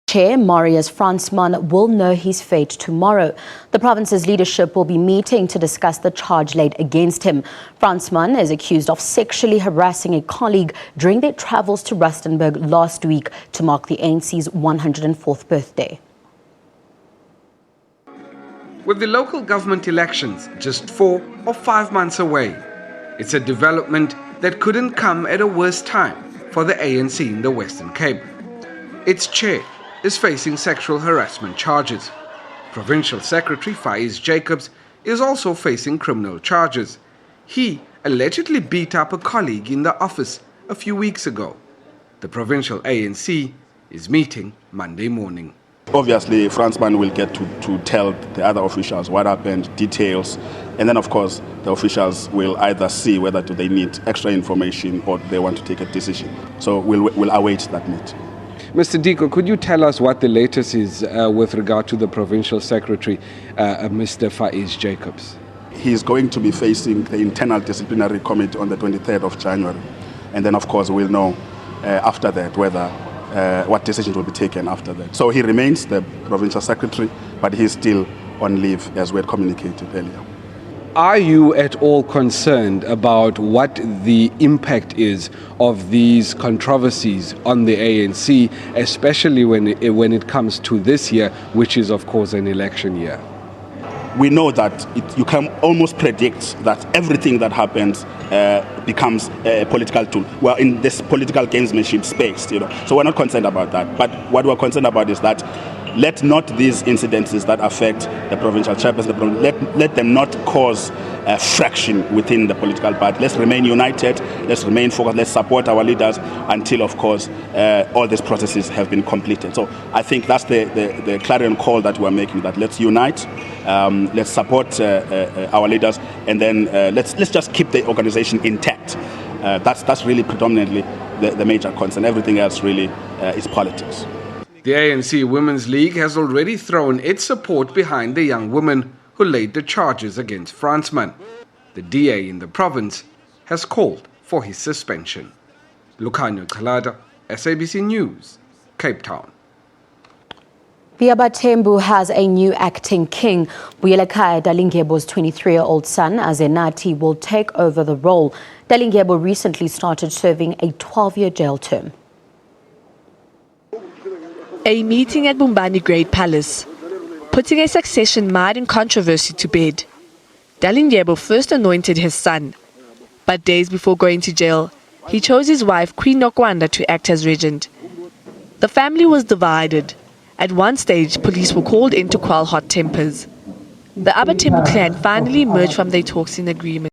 Chair Marius Fransman will know his fate tomorrow. The province's leadership will be meeting to discuss the charge laid against him. Fransman is accused of sexually harassing a colleague during their travels to Rustenburg last week to mark the ANC's 104th birthday. With the local government elections just 4 or 5 months away, it's a development that couldn't come at a worse time for the ANC in the Western Cape. Its chair is facing sexual harassment charges. Provincial Secretary Marius Jacobs is also facing criminal charges. He allegedly beat up a colleague in the office a few weeks ago. The provincial ANC is meeting Monday morning. Obviously, Fransman will get to tell the other officials what happened, details, and then of course the officials will either see whether they need extra information or they want to take a decision. So we'll await that meet. Mr. Diko, could you tell us what the latest is with regard to the Provincial Secretary, Mr. Marius Jacobs? He's going to be facing the Internal Disciplinary Committee on the 23rd of January. And then, of course, we'll know after that whether what decisions will be taken after that. So he remains the Provincial Secretary, but he's still on leave, as we had communicated earlier. Are you at all concerned about what the impact is of these controversies on the ANC, especially when it comes to this year, which is, of course, an election year? We know that you can almost predict that everything that happens becomes a political tool. We're in this political gamesmanship space, so we're not concerned about that. But what we're concerned about is that let not these incidences that affect the provincial chairperson, let them not cause friction within the political party. Let's remain united, let's remain focused, let's support our leaders until, of course, all these processes have been completed. So I think that's the clarion call that we're making, that let's unite, let's support our leaders, and then let's just keep the organization intact. That's really predominantly the major concern. Everything else really is politics. The ANC Women's League has already thrown its support behind the young woman who laid the charges against Fransman. The DA in the province has called for his suspension. Lukhanyo Khalada, SABC News, Cape Town. The Abatembu has a new acting king. Buyelekhaya Dalingebo's 23-year-old son, Azenati, will take over the role. Dalingebo recently started serving a 12-year jail term. A meeting at Bumbani Great Palace, putting a succession mired in controversy to bed. Dalingebo first anointed his son, but days before going to jail, he chose his wife Queen Nokwanda to act as regent. The family was divided. At one stage, police were called in to quell hot tempers. The Abatembu clan finally emerged from their talks in agreement.